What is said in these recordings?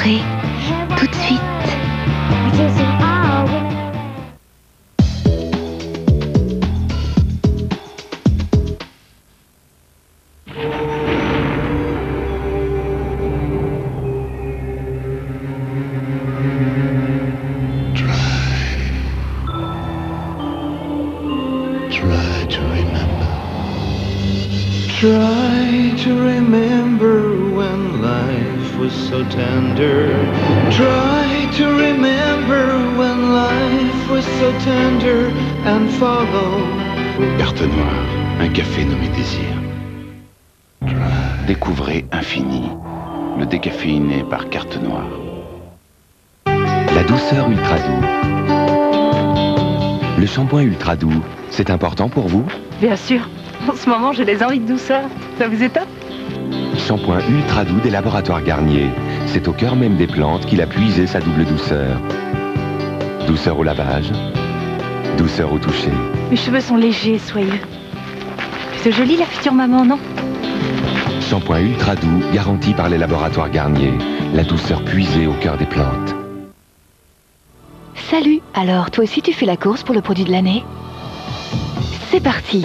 rentrer tout de suite. Try to remember when life was so tender. Try to remember when life was so tender and follow. Carte Noire, un café nommé Désir. Découvrez Infini, le décaféiné par Carte Noire. La douceur ultra doux. Le shampoing ultra doux, c'est important pour vous? Bien sûr. En ce moment, j'ai des envies de douceur. Ça vous étonne? Shampoing ultra doux des laboratoires Garnier. C'est au cœur même des plantes qu'il a puisé sa double douceur. Douceur au lavage, douceur au toucher. Mes cheveux sont légers, soyeux. C'est joli la future maman, non? Shampoing ultra doux, garanti par les laboratoires Garnier. La douceur puisée au cœur des plantes. Salut. Alors, toi aussi tu fais la course pour le produit de l'année? C'est parti.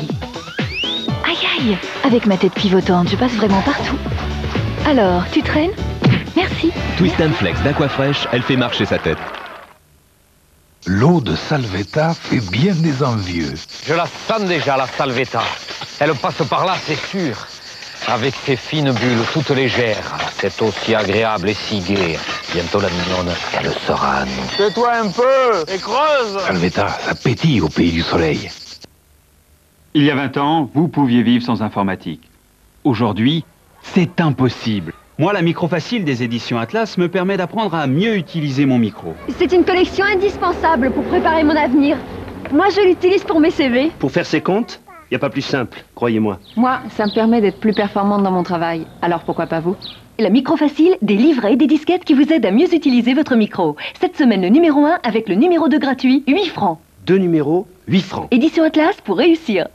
Aïe aïe. Avec ma tête pivotante, je passe vraiment partout. Alors, tu traînes? Merci. Twist and Flex d'Aquafresh, elle fait marcher sa tête. L'eau de Salvetta fait bien des envieux. Je la sens déjà, la Salvetta. Elle passe par là, c'est sûr. Avec ses fines bulles toutes légères. C'est aussi agréable et si gai. Bientôt la mignonne, elle sera à nous. Tais-toi un peu et creuse. Salvetta, ça pétille au pays du soleil. Il y a 20 ans, vous pouviez vivre sans informatique. Aujourd'hui, c'est impossible. Moi, la micro facile des éditions Atlas me permet d'apprendre à mieux utiliser mon micro. C'est une collection indispensable pour préparer mon avenir. Moi, je l'utilise pour mes CV. Pour faire ses comptes, il n'y a pas plus simple, croyez-moi. Moi, ça me permet d'être plus performante dans mon travail. Alors pourquoi pas vous? La micro facile, des livrets et des disquettes qui vous aident à mieux utiliser votre micro. Cette semaine, le numéro 1 avec le numéro 2 gratuit, 8 francs. 2 numéros, 8 francs. Édition Atlas pour réussir.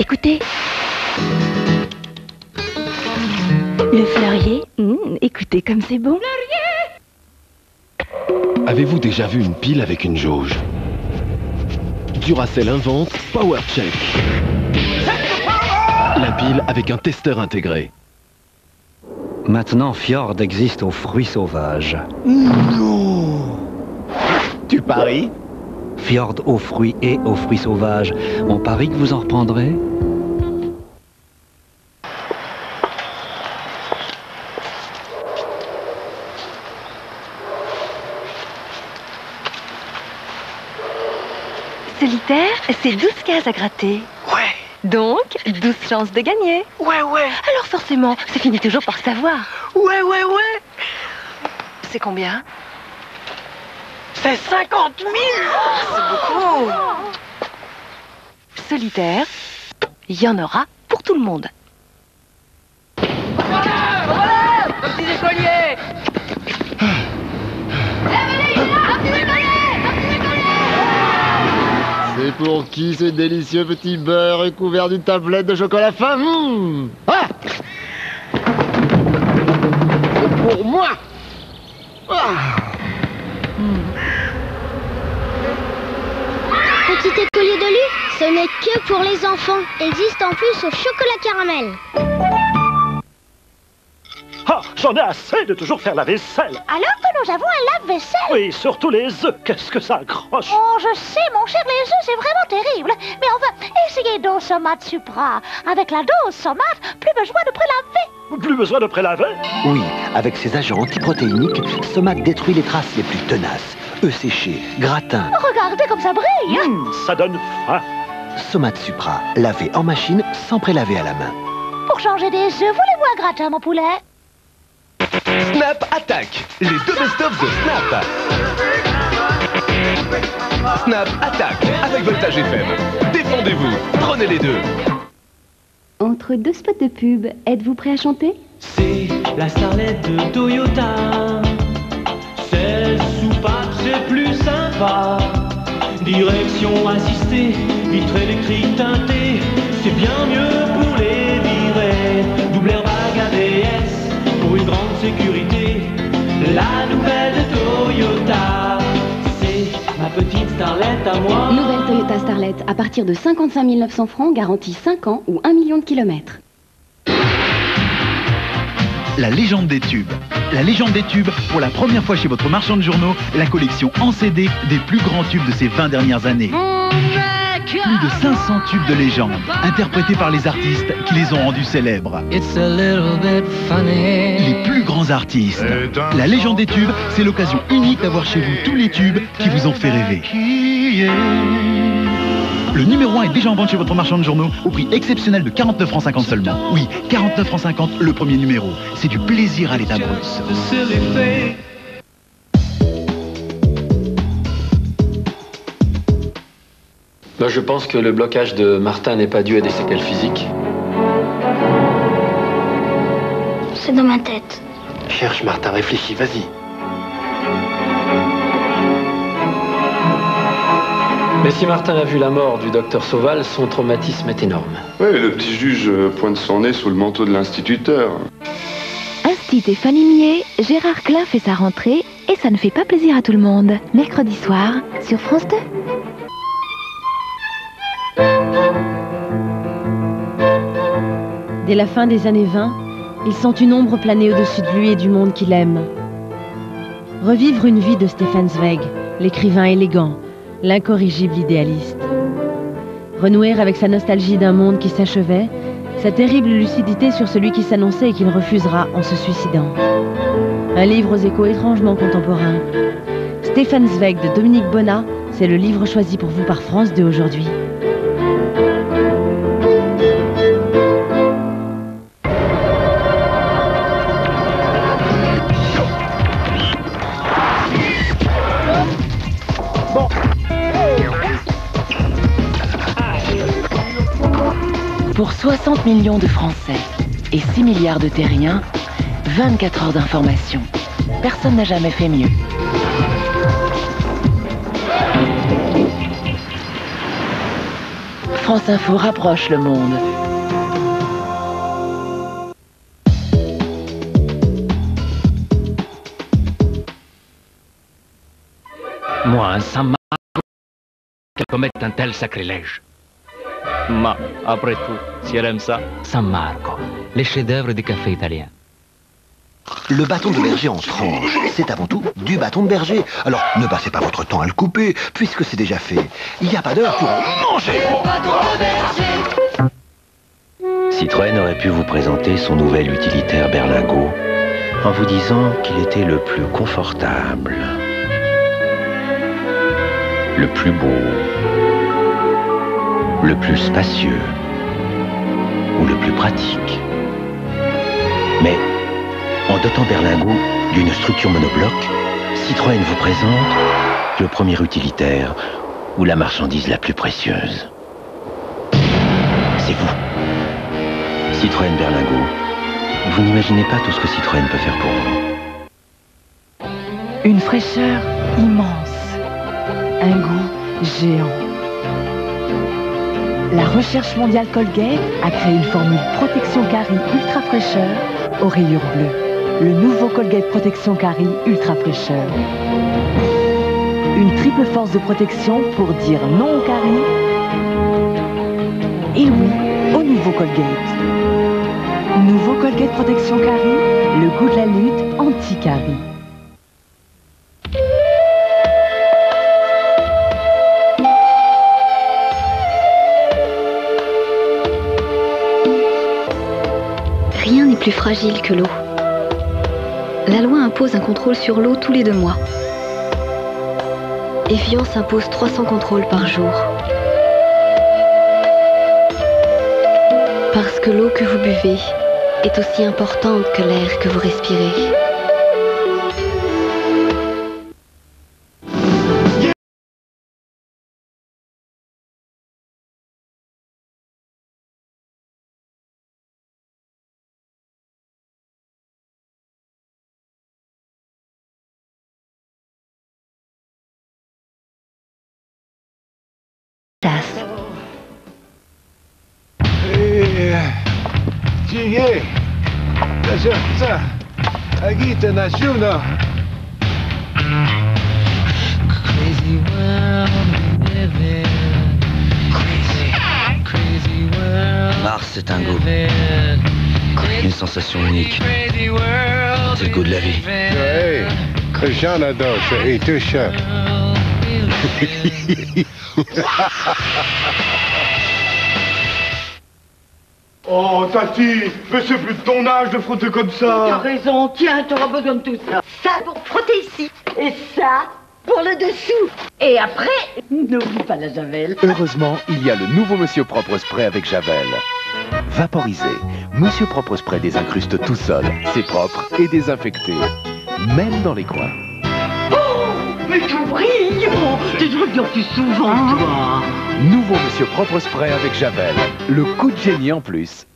Écoutez. Le fleurier. Écoutez comme c'est bon. Avez-vous déjà vu une pile avec une jauge? Duracell invente PowerCheck. La pile avec un testeur intégré. Maintenant, Fjord existe aux fruits sauvages. Non! Tu paries? Fjord aux fruits et aux fruits sauvages. On parie que vous en reprendrez? Solitaire, c'est 12 cases à gratter. Ouais. Donc, 12 chances de gagner. Ouais. Alors forcément, ça finit toujours par savoir. Ouais. C'est combien? C'est 50 000. C'est beaucoup. Solitaire, il y en aura pour tout le monde. Voilà, petit écolier. C'est pour qui ce délicieux petit beurre couvert d'une tablette de chocolat fin? Ah, c'est pour moi. Petit écolier de luxe, ce n'est que pour les enfants. Existe en plus au chocolat caramel. Ah, j'en ai assez de toujours faire la vaisselle. Alors que nous avons un lave-vaisselle. Oui, surtout les œufs, qu'est-ce que ça accroche. Oh, je sais, mon cher, les œufs, c'est vraiment terrible. Mais enfin, essayez Dose Somate Supra. Avec la dose Somate, plus besoin de prélaver. Plus besoin de prélaver? Oui, avec ses agents antiprotéiniques, Somac détruit les traces les plus tenaces. Œufs séchés, gratins. Regardez comme ça brille. Ça donne faim. Somat Supra, lavé en machine sans prélaver à la main. Pour changer des œufs, voulez-vous un gratin, mon poulet? Snap Attack, les deux best-of de Snap. Snap Attack avec Voltage FM. Défendez-vous, prenez les deux. Entre deux spots de pub, êtes-vous prêt à chanter? C'est la starlette de Toyota. 16 soupapes, c'est plus sympa. Direction assistée, vitre électrique teintée. C'est bien mieux pour les virer. Double airbag ABS pour une grande sécurité. La nouvelle Toyota, c'est ma petite starlette à moi. Nouvelle Toyota Starlet à partir de 55 900 francs, garantie 5 ans ou 1 million de kilomètres. La légende des tubes. La légende des tubes, pour la première fois chez votre marchand de journaux, la collection en CD des plus grands tubes de ces 20 dernières années. Plus de 500 tubes de légende, interprétés par les artistes qui les ont rendus célèbres. Les plus grands artistes. La légende des tubes, c'est l'occasion unique d'avoir chez vous tous les tubes qui vous ont fait rêver. Le numéro 1 est déjà en vente chez votre marchand de journaux au prix exceptionnel de 49 francs 50 seulement. Oui, 49 francs 50, le premier numéro. C'est du plaisir à l'état brut. Je pense que le blocage de Martin n'est pas dû à des séquelles physiques. C'est dans ma tête. Cherche, Martin, réfléchis, vas-y. Mais si Martin a vu la mort du docteur Sauval, son traumatisme est énorme. Oui, le petit juge pointe son nez sous le manteau de l'instituteur. Instit et Fanny Millet, Gérard Klein fait sa rentrée et ça ne fait pas plaisir à tout le monde. Mercredi soir, sur France 2. Dès la fin des années 20, il sent une ombre planer au-dessus de lui et du monde qu'il aime. Revivre une vie de Stefan Zweig, l'écrivain élégant, l'incorrigible idéaliste. Renouer avec sa nostalgie d'un monde qui s'achevait, sa terrible lucidité sur celui qui s'annonçait et qu'il refusera en se suicidant. Un livre aux échos étrangement contemporains. Stefan Zweig de Dominique Bonnat, c'est le livre choisi pour vous par France 2 aujourd'hui. Pour 60 millions de Français et 6 milliards de terriens, 24 heures d'information. Personne n'a jamais fait mieux. France Info rapproche le monde. Moi, ça m'a qu'elle commette un tel sacrilège. Ma, après tout, si elle aime ça. San Marco, les chefs-d'œuvre du café italien. Le bâton de berger en tranche, c'est avant tout du bâton de berger. Alors ne passez pas votre temps à le couper, puisque c'est déjà fait. Il n'y a pas d'heure pour en manger. Citroën aurait pu vous présenter son nouvel utilitaire berlingot en vous disant qu'il était le plus confortable, le plus beau, le plus spacieux ou le plus pratique. Mais en dotant berlingot d'une structure monobloc, Citroën vous présente le premier utilitaire ou la marchandise la plus précieuse. C'est vous. Citroën berlingot. Vous n'imaginez pas tout ce que Citroën peut faire pour vous. Une fraîcheur immense, un goût géant. La recherche mondiale Colgate a créé une formule protection carie ultra fraîcheur aux rayures bleues. Le nouveau Colgate Protection Carie Ultra Fraîcheur. Une triple force de protection pour dire non au carie. Et oui, au nouveau Colgate. Nouveau Colgate Protection Carie, le goût de la lutte anti-carie. Rien n'est plus fragile que l'eau. La loi impose un contrôle sur l'eau tous les 2 mois. Evian s'impose 300 contrôles par jour. Parce que l'eau que vous buvez est aussi importante que l'air que vous respirez. Qui est ça? Agite Nashuna. Crazy world we live in. Crazy world. Mars, c'est un goût. Une sensation unique. C'est le goût de la vie. Hey, Christian Adoche et Tusha. Oh, Tati, mais c'est plus de ton âge de frotter comme ça. T'as raison, tiens, t'auras besoin de tout ça. Ça pour frotter ici, et ça pour le dessous. Et après, n'oublie pas la Javel. Heureusement, il y a le nouveau Monsieur Propre Spray avec Javel. Vaporisé, Monsieur Propre Spray désincruste tout seul. C'est propre et désinfecté, même dans les coins. Oh, mais tout brille. Tu te regardes plus souvent, toi. Nouveau Monsieur Propre Spray avec Javel. Le coup de génie en plus.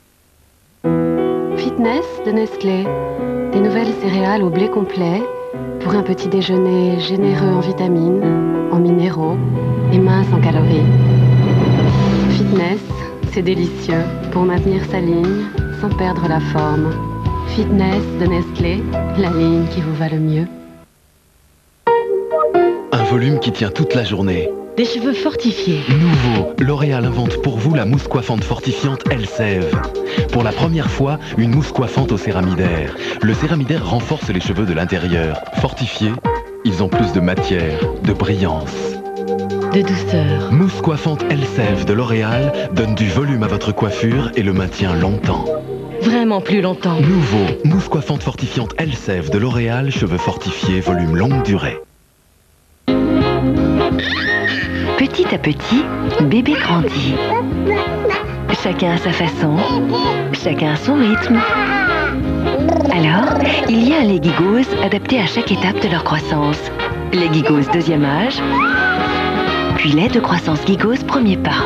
Fitness de Nestlé. Des nouvelles céréales au blé complet pour un petit déjeuner généreux en vitamines, en minéraux et mince en calories. Fitness, c'est délicieux pour maintenir sa ligne sans perdre la forme. Fitness de Nestlé, la ligne qui vous va le mieux. Un volume qui tient toute la journée. Des cheveux fortifiés. Nouveau, L'Oréal invente pour vous la mousse coiffante fortifiante Elseve. Pour la première fois, une mousse coiffante au céramidaire. Le céramidaire renforce les cheveux de l'intérieur. Fortifiés, ils ont plus de matière, de brillance. De douceur. Mousse coiffante Elseve de L'Oréal donne du volume à votre coiffure et le maintient longtemps. Vraiment plus longtemps. Nouveau, mousse coiffante fortifiante Elseve de L'Oréal, cheveux fortifiés, volume longue durée. Petit à petit, bébé grandit. Chacun à sa façon, chacun à son rythme. Alors, il y a un lait Gigos adapté à chaque étape de leur croissance. Lait Gigos deuxième âge, puis lait de croissance Gigos premier pas.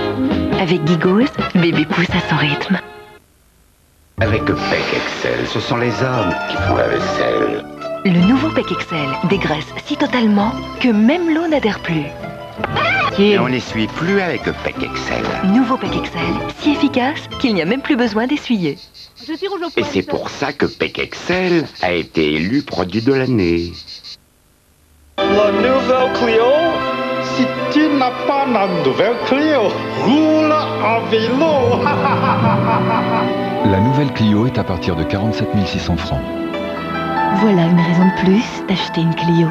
Avec Gigos, bébé pousse à son rythme. Avec Peck Excel, ce sont les hommes qui font la vaisselle. Le nouveau Peck Excel dégraisse si totalement que même l'eau n'adhère plus. Et on n'essuie plus avec Peck Excel. Nouveau Peck Excel, si efficace qu'il n'y a même plus besoin d'essuyer. Et c'est pour ça que Peck Excel a été élu produit de l'année. La nouvelle Clio, si tu n'as pas la nouvelle Clio, roule en vélo. La nouvelle Clio est à partir de 47 600 francs. Voilà une raison de plus d'acheter une Clio.